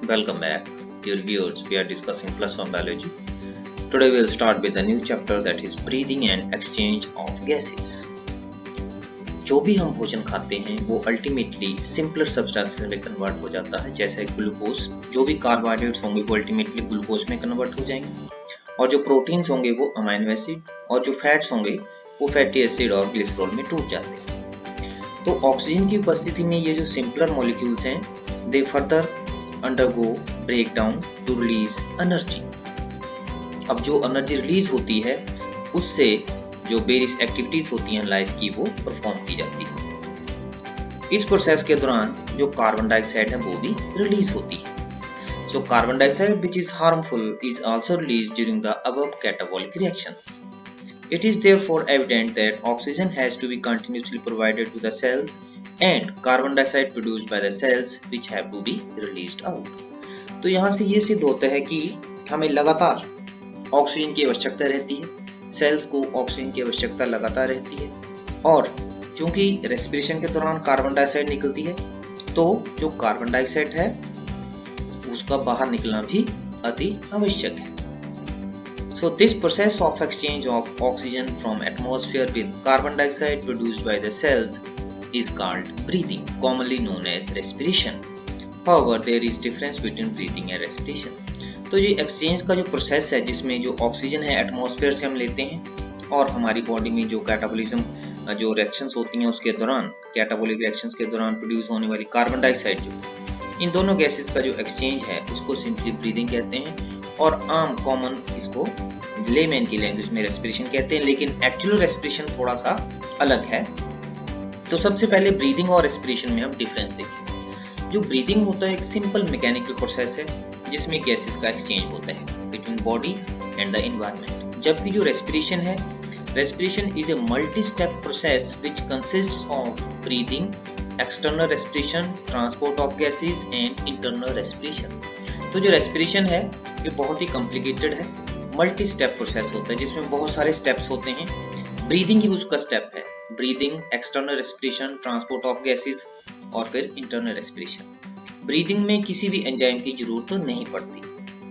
Welcome back, dear viewers. We are discussing plus one biology. Today we will start with a new chapter that is breathing and exchange of gases. जो भी हम भोजन खाते हैं वो ultimately simpler substances में convert हो जाता है, जैसे ग्लूकोज। जो भी कार्बोहाइड्रेट्स होंगे वो अल्टीमेटली ग्लूकोज में कन्वर्ट हो जाएंगे, और जो प्रोटीन्स होंगे वो अमाइनो एसिड, और जो फैट्स होंगे वो फैटी एसिड और ग्लिसरॉल में टूट जाते हैं। तो ऑक्सीजन की उपस्थिति में ये जो सिंपलर मॉलिक्यूल्स हैं they further undergo breakdown to release energy. अब जो एनर्जी रिलीज होती है उससे जो वेरियस एक्टिविटीज होती हैं लाइफ की वो परफॉर्म की जाती है। इस प्रोसेस के दौरान जो कार्बन डाइऑक्साइड है वो भी रिलीज होती है। So carbon dioxide which is harmful is also release during the above catabolic reactions. It is therefore evident that oxygen has to be continuously provided to the cells and carbon dioxide produced by the cells which have to be released out. तो यहाँ से ये सिद्ध होता है कि हमें लगातार ऑक्सीजन की आवश्यकता रहती है, सेल्स को ऑक्सीजन की आवश्यकता लगातार रहती है, और चूंकि रेस्पिरेशन के दौरान कार्बन डाइऑक्साइड निकलती है तो जो कार्बन डाइऑक्साइड है उसका बाहर निकलना भी अति आवश्यक है। So this process of exchange of oxygen from atmosphere with carbon dioxide produced by the cells is called breathing, commonly known as respiration. However, there is difference between breathing and respiration. तो ये exchange का जो process है जिसमें जो oxygen है atmosphere से हम लेते हैं और हमारी बॉडी में जो कैटाबॉलिज्म जो रिएक्शंस होती हैं उसके दौरान कैटाबॉलिक रिएक्शंस के दौरान प्रोड्यूस होने वाली कार्बन डाइऑक्साइड जो इन दोनों गैसेस का जो एक्सचेंज है उसको सिंपली ब्रीदिंग कहते हैं, और आम कॉमन इसको लेमैन की लैंग्वेज में रेस्पिरेशन कहते हैं, लेकिन एक्चुअल रेस्पिरेशन थोड़ा सा अलग है। तो सबसे पहले ब्रीदिंग और रेस्पिरेशन में हम डिफरेंस देखें। जो ब्रीदिंग होता है एक सिंपल मैकेनिकल प्रोसेस है जिसमें गैसेस का एक्सचेंज होता है between body and the environment, जबकि जो रेस्पिरेशन है respiration is a multi step process which consists of breathing, external respiration, transport of gases and internal respiration. तो जो रेस्पिरेशन है ये बहुत ही कॉम्प्लिकेटेड है, मल्टी स्टेप प्रोसेस होता है जिसमें बहुत सारे स्टेप्स होते हैं। ब्रीदिंग ही उसका स्टेप है, breathing, external respiration, transport of gases और फिर इंटरनल रेस्पिरेशन। ब्रीदिंग में किसी भी एंजाइम की जरूरत तो नहीं पड़ती,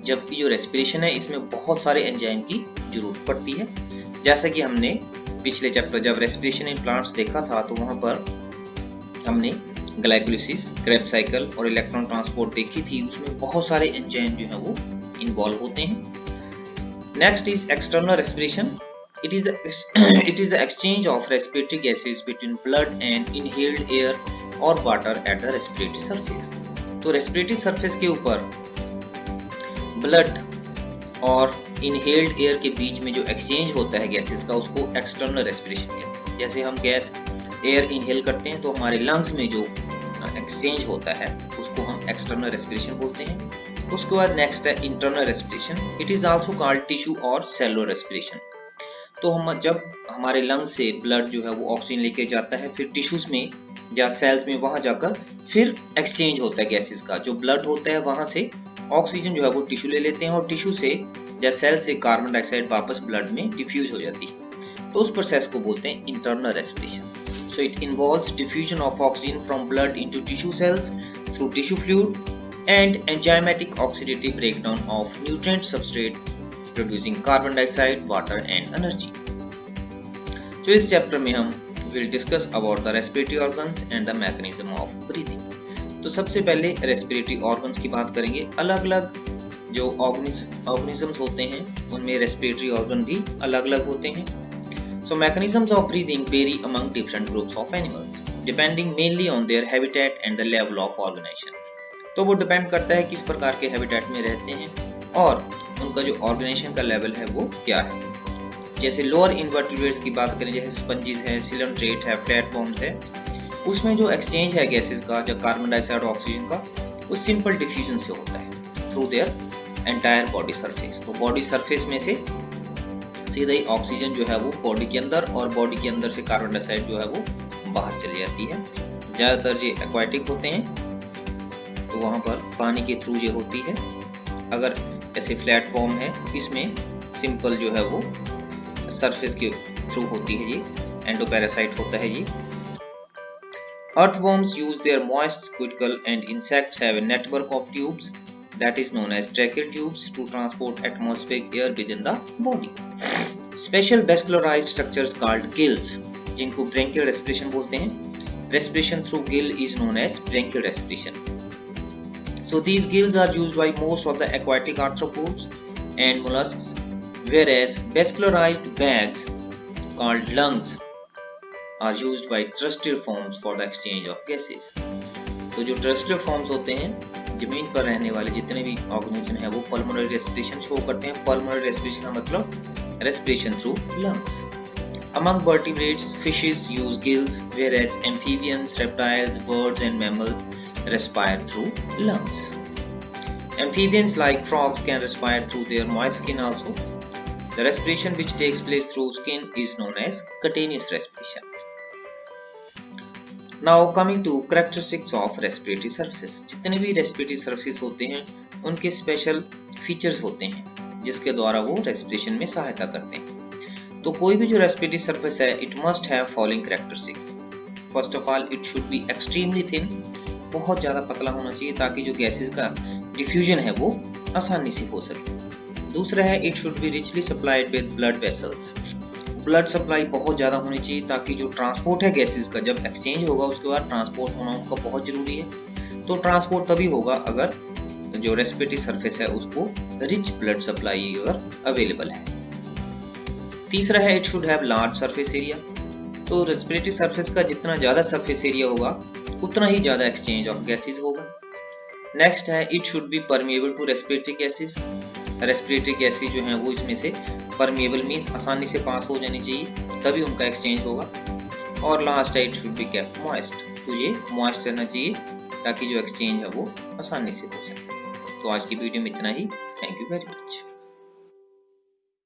जबकि जो रेस्पिरेशन है इसमें बहुत सारे एंजाइम की जरूरत पड़ती है। जैसा कि हमने पिछले चैप्टर जब रेस्पिरेशन इन प्लांट्स देखा था तो वहां पर हमने ग्लाइकोलिसिस, क्रेब्स साइकिल और इलेक्ट्रॉन ट्रांसपोर्ट देखी थी, उसमें बहुत सारे एंजाइम जो है वो इन्वॉल्व होते हैं। Next is external respiration. It is the exchange of respiratory gases between blood and inhaled air or water at the respiratory surface. तो respiratory surface के ऊपर blood और inhaled air के बीच में जो exchange होता है गैसेस का उसको external respiration कहते हैं। जैसे हम गैस एयर inhale करते हैं तो हमारे lungs में जो exchange होता है उसको हम external respiration बोलते हैं। उसके बाद नेक्स्ट है internal respiration. It is also called tissue और सेलुलर रेस्पिरेशन। तो हम जब हमारे लंग से ब्लड जो है वो ऑक्सीजन लेके जाता है फिर टिश्यूज में या सेल्स में वहां जाकर फिर एक्सचेंज होता है गैसेस का। जो ब्लड होता है वहां से ऑक्सीजन जो है वो टिश्यू ले लेते हैं और टिश्यू से या सेल से कार्बन डाइऑक्साइड वापस ब्लड में डिफ्यूज हो जाती है। तो उस प्रोसेस को बोलते हैं internal respiration. So it involves diffusion of oxygen from blood into tissue cells through tissue fluid and enzymatic oxidative breakdown of nutrient substrate producing carbon dioxide, water and energy. तो इस चैप्टर में हम will discuss about the respiratory organs and the mechanism of breathing. तो सबसे पहले respiratory organs की बात करेंगे। अलग अलग जो organisms होते हैं उनमें respiratory organ भी अलग अलग होते हैं। So mechanisms of breathing vary among different groups of animals depending mainly on their habitat and the level of organization. तो वो डिपेंड करता है किस प्रकार के हैबिटेट में रहते हैं और उनका जो ऑर्गेनाइजेशन का लेवल है वो क्या है। जैसे लोअर इनवर्टिब्रेट्स की बात करें, जैसे स्पंजिस है, सिलेंट्रेट है, प्लेटफॉर्म्स है, उसमें जो एक्सचेंज है गैसेस का, जो कार्बन डाइऑक्साइड और ऑक्सीजन का, वो सिंपल डिफ्यूजन से होता है through their entire body surface. तो बॉडी सरफेस में से सीधा ही ऑक्सीजन जो है वो बॉडी के अंदर और बॉडी के अंदर से कार्बन डाइऑक्साइड जो है वो बाहर चली जाती है। ज़्यादातर ये एक्वाटिक होते हैं तो वहाँ पर पानी के थ्रू ये होती है। अगर ऐसे फ्लैट फॉर्म है इसमें सिंपल जो है वो सरफेस के थ्रू होती है, ये एंडोपैरासाइट होता है ये। Earthworms use their moist cuticle and insects have a network of tubes that is known as tracheal tubes to transport atmospheric air within the body. Special vascularized structures called gills, जिनको bronchial respiration बोलते हैं. Respiration through gill is known as bronchial respiration. So these gills are used by most of the aquatic arthropods and mollusks, whereas vascularized bags called lungs are used by terrestrial forms for the exchange of gases. तो जो terrestrial forms होते हैं, जमीन पर रहने वाले जितने भी ऑर्गेनिज्म हैं वो pulmonary respiration शो करते हैं. pulmonary respiration का मतलब respiration through lungs. Among vertebrates, fishes use gills, whereas amphibians, reptiles, birds and mammals respire through lungs. Amphibians like frogs can respire through their moist skin also. The respiration which takes place through skin is known as cutaneous respiration. Now coming to characteristics of respiratory surfaces. जितने भी respiratory surfaces होते हैं उनके special features होते हैं जिसके द्वारा वो respiration में सहायता करते हैं. तो कोई भी जो respiratory surface है, it must have following characteristics. First of all, it should be extremely thin. बहुत ज़्यादा पतला होना चाहिए ताकि जो gases का diffusion है वो आसानी से हो सके. दूसरा है it should be richly supplied with blood vessels. Blood supply बहुत ज़्यादा होनी चाहिए ताकि जो ट्रांसपोर्ट है गैसेस का जब एक्सचेंज होगा उसके बाद ट्रांसपोर्ट होना उनका बहुत ज़रूरी है. तो ट्रांसपोर्ट तभी होगा अगर जो रेस्पिरेटरी सरफेस है उसको रिच ब्लड सप्लाई अगर अवेलेबल है. तीसरा है it should have large surface area. तो रेस्पिरेटरी सरफेस का जितना ज़्यादा सरफेस एरिया होगा उतना ही ज़्यादा एक्सचेंज ऑफ गैसेज होगा. नेक्स्ट है it should be permeable to respiratory gases. Respiratory gases जो हैं वो इसमें से परमिएबल मीन्स आसानी से पास हो जानी चाहिए तभी उनका एक्सचेंज होगा. और लास्ट है it should be kept moist. तो ये मॉइस्ट रहना चाहिए ताकि जो एक्सचेंज है वो आसानी से हो सके. तो आज की वीडियो में इतना ही. Thank you very much.